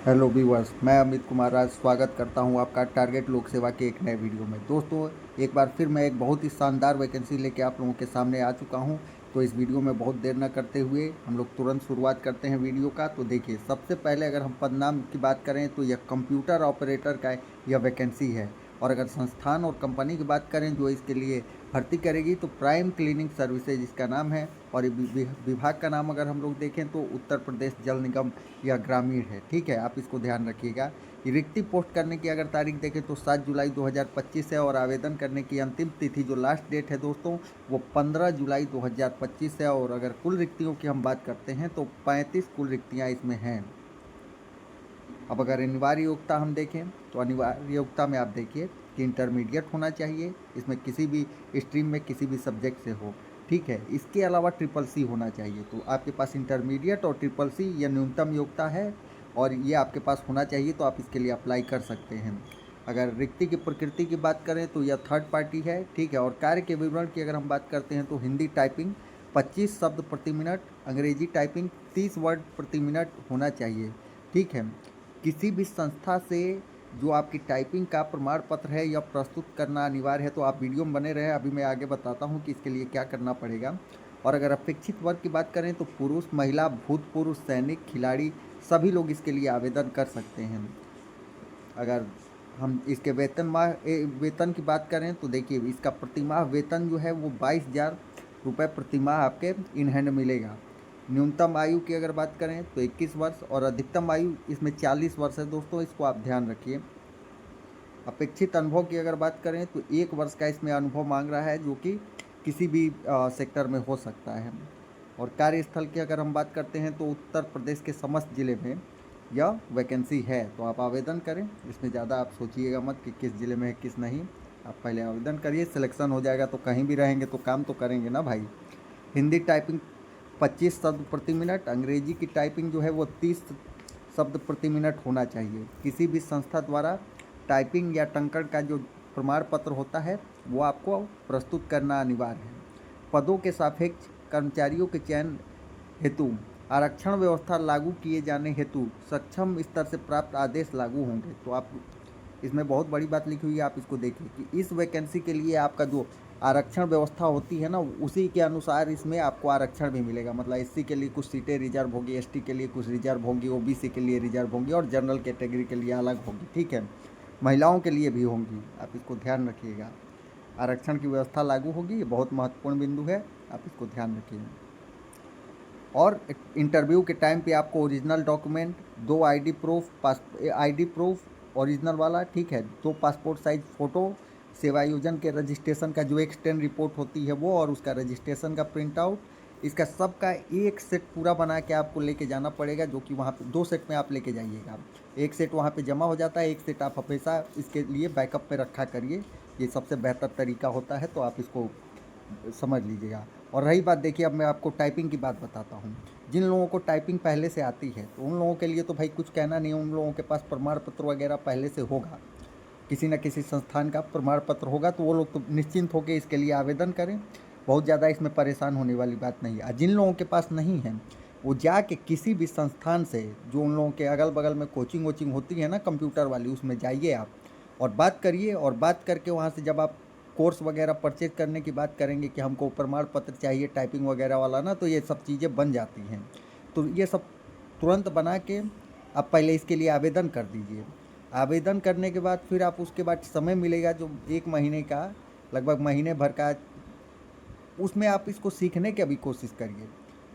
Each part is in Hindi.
हेलो व्यूअर्स, मैं अमित कुमार राज स्वागत करता हूं आपका टारगेट लोक सेवा के एक नए वीडियो में। दोस्तों, एक बार फिर मैं एक बहुत ही शानदार वैकेंसी लेके आप लोगों के सामने आ चुका हूं। तो इस वीडियो में बहुत देर न करते हुए हम लोग तुरंत शुरुआत करते हैं वीडियो का। तो देखिए, सबसे पहले अगर हम पदनाम की बात करें तो यह कंप्यूटर ऑपरेटर का यह वैकेंसी है। और अगर संस्थान और कंपनी की बात करें जो इसके लिए भर्ती करेगी तो प्राइम क्लीनिंग सर्विसेज इसका नाम है। और विभाग का नाम अगर हम लोग देखें तो उत्तर प्रदेश जल निगम या ग्रामीण है। ठीक है, आप इसको ध्यान रखिएगा। रिक्ति पोस्ट करने की अगर तारीख देखें तो 7 जुलाई 2025 है। और आवेदन करने की अंतिम तिथि जो लास्ट डेट है दोस्तों, वो 15 जुलाई 2025 है। और अगर कुल रिक्तियों की हम बात करते हैं तो 35 कुल रिक्तियाँ इसमें हैं। अब अगर अनिवार्य योग्यता हम देखें तो अनिवार्य योग्यता में आप देखिए कि इंटरमीडिएट होना चाहिए, इसमें किसी भी स्ट्रीम में किसी भी सब्जेक्ट से हो। ठीक है, इसके अलावा ट्रिपल सी होना चाहिए। तो आपके पास इंटरमीडिएट और ट्रिपल सी यह न्यूनतम योग्यता है और ये आपके पास होना चाहिए, तो आप इसके लिए अप्लाई कर सकते हैं। अगर रिक्ति की प्रकृति की बात करें तो यह थर्ड पार्टी है। ठीक है, और कार्य के विवरण की अगर हम बात करते हैं तो हिंदी टाइपिंग 25 शब्द प्रति मिनट, अंग्रेजी टाइपिंग 30 वर्ड प्रति मिनट होना चाहिए। ठीक है, किसी भी संस्था से जो आपकी टाइपिंग का प्रमाण पत्र है यह प्रस्तुत करना अनिवार्य है। तो आप वीडियो में बने रहें, अभी मैं आगे बताता हूँ कि इसके लिए क्या करना पड़ेगा। और अगर अपेक्षित वर्ग की बात करें तो पुरुष, महिला, भूतपूर्व सैनिक, खिलाड़ी सभी लोग इसके लिए आवेदन कर सकते हैं। अगर हम इसके वेतन की बात करें तो देखिए, इसका प्रतिमाह वेतन जो है वो 22,000 रुपये प्रतिमाह आपके इन हैंड मिलेगा। न्यूनतम आयु की अगर बात करें तो 21 वर्ष और अधिकतम आयु इसमें 40 वर्ष है दोस्तों, इसको आप ध्यान रखिए। अपेक्षित अनुभव की अगर बात करें तो 1 वर्ष का इसमें अनुभव मांग रहा है, जो कि किसी भी सेक्टर में हो सकता है। और कार्यस्थल की अगर हम बात करते हैं तो उत्तर प्रदेश के समस्त ज़िले में यह वैकेंसी है। तो आप आवेदन करें, इसमें ज़्यादा आप सोचिएगा मत कि किस ज़िले में है किस नहीं। आप पहले आवेदन करिए, सिलेक्शन हो जाएगा तो कहीं भी रहेंगे तो काम तो करेंगे ना भाई। हिंदी टाइपिंग 25 शब्द प्रति मिनट, अंग्रेजी की टाइपिंग जो है वो 30 शब्द प्रति मिनट होना चाहिए। किसी भी संस्था द्वारा टाइपिंग या टंकण का जो प्रमाण पत्र होता है वो आपको प्रस्तुत करना अनिवार्य है। पदों के सापेक्ष कर्मचारियों के चयन हेतु आरक्षण व्यवस्था लागू किए जाने हेतु सक्षम स्तर से प्राप्त आदेश लागू होंगे। तो आप इसमें बहुत बड़ी बात लिखी हुई है, आप इसको देखिए कि इस वैकेंसी के लिए आपका जो आरक्षण व्यवस्था होती है ना, उसी के अनुसार इसमें आपको आरक्षण भी मिलेगा। मतलब एससी के लिए कुछ सीटें रिजर्व होगी, एसटी के लिए कुछ रिजर्व होंगी, ओबीसी के लिए रिजर्व होंगी और जनरल कैटेगरी के लिए अलग होगी। ठीक है, महिलाओं के लिए भी होंगी, आप इसको ध्यान रखिएगा। आरक्षण की व्यवस्था लागू होगी, ये बहुत महत्वपूर्ण बिंदु है, आप इसको ध्यान रखिए। और इंटरव्यू के टाइम पे आपको original document, 2 ID proof original वाला, ठीक है, 2 पासपोर्ट साइज फ़ोटो, सेवायोजन के रजिस्ट्रेशन का जो एक्सटेंड रिपोर्ट होती है वो, और उसका रजिस्ट्रेशन का प्रिंट आउट, इसका सबका एक सेट पूरा बना के आपको लेके जाना पड़ेगा। जो कि वहाँ पे 2 सेट में आप लेके जाइएगा। एक सेट वहाँ पे जमा हो जाता है, एक सेट आप हमेशा इसके लिए बैकअप में रखा करिए। ये सबसे बेहतर तरीका होता है, तो आप इसको समझ लीजिएगा। और रही बात, देखिए अब मैं आपको टाइपिंग की बात बताता हूँ। जिन लोगों को टाइपिंग पहले से आती है तो उन लोगों के लिए तो भाई कुछ कहना नहीं है, उन लोगों के पास प्रमाण पत्र वगैरह पहले से होगा, किसी न किसी संस्थान का प्रमाण पत्र होगा, तो वो लोग तो निश्चिंत होकर इसके लिए आवेदन करें। बहुत ज़्यादा इसमें परेशान होने वाली बात नहीं है। जिन लोगों के पास नहीं है वो जाके किसी भी संस्थान से, जो उन लोगों के अगल बगल में कोचिंग वोचिंग होती है ना कंप्यूटर वाली, उसमें जाइए आप और बात करिए। और बात करके वहाँ से जब आप कोर्स वगैरह परचेज करने की बात करेंगे कि हमको प्रमाण पत्र चाहिए टाइपिंग वगैरह वाला ना, तो ये सब चीज़ें बन जाती हैं। तो ये सब तुरंत बना के आप पहले इसके लिए आवेदन कर दीजिए। आवेदन करने के बाद फिर आप उसके बाद समय मिलेगा जो 1 महीने का, लगभग महीने भर का, उसमें आप इसको सीखने की अभी कोशिश करिए।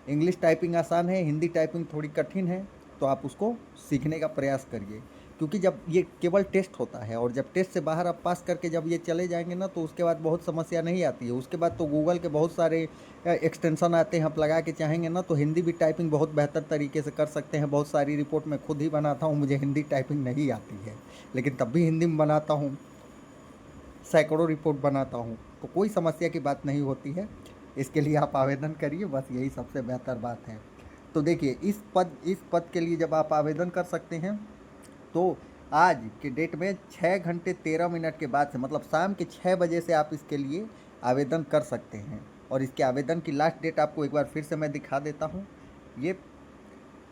इंग्लिश टाइपिंग आसान है, हिंदी टाइपिंग थोड़ी कठिन है, तो आप उसको सीखने का प्रयास करिए। क्योंकि जब ये केवल टेस्ट होता है और जब टेस्ट से बाहर आप पास करके जब ये चले जाएंगे ना, तो उसके बाद बहुत समस्या नहीं आती है। उसके बाद तो गूगल के बहुत सारे एक्सटेंशन आते हैं, आप लगा के चाहेंगे ना तो हिंदी भी टाइपिंग बहुत बेहतर तरीके से कर सकते हैं। बहुत सारी रिपोर्ट मैं खुद ही बनाता हूँ, मुझे हिंदी टाइपिंग नहीं आती है, लेकिन तब भी हिंदी में बनाता हूँ, सैकड़ों रिपोर्ट बनाता हूँ, तो कोई समस्या की बात नहीं होती है। इसके लिए आप आवेदन करिए, बस यही सबसे बेहतर बात है। तो देखिए, इस पद के लिए जब आप आवेदन कर सकते हैं तो आज के डेट में 6 घंटे 13 मिनट के बाद से, मतलब शाम के 6 बजे से आप इसके लिए आवेदन कर सकते हैं। और इसके आवेदन की लास्ट डेट आपको एक बार फिर से मैं दिखा देता हूँ, ये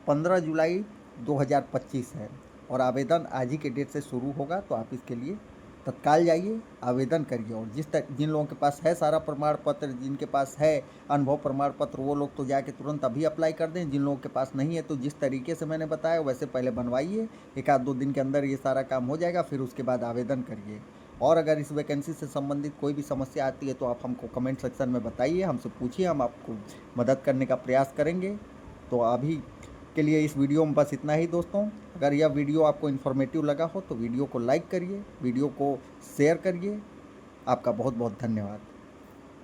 15 जुलाई 2025 है। और आवेदन आज ही के डेट से शुरू होगा, तो आप इसके लिए तत्काल जाइए, आवेदन करिए। और जिन लोगों के पास है सारा प्रमाण पत्र, जिनके पास है अनुभव प्रमाण पत्र, वो लोग तो जाके तुरंत अभी अप्लाई कर दें। जिन लोगों के पास नहीं है तो जिस तरीके से मैंने बताया वैसे पहले बनवाइए, 1-2 दिन के अंदर ये सारा काम हो जाएगा, फिर उसके बाद आवेदन करिए। और अगर इस वैकेंसी से संबंधित कोई भी समस्या आती है तो आप हमको कमेंट सेक्शन में बताइए, हमसे पूछिए, हम आपको मदद करने का प्रयास करेंगे। तो अभी के लिए इस वीडियो में बस इतना ही दोस्तों। अगर यह वीडियो आपको इन्फॉर्मेटिव लगा हो तो वीडियो को लाइक करिए, वीडियो को शेयर करिए। आपका बहुत बहुत धन्यवाद।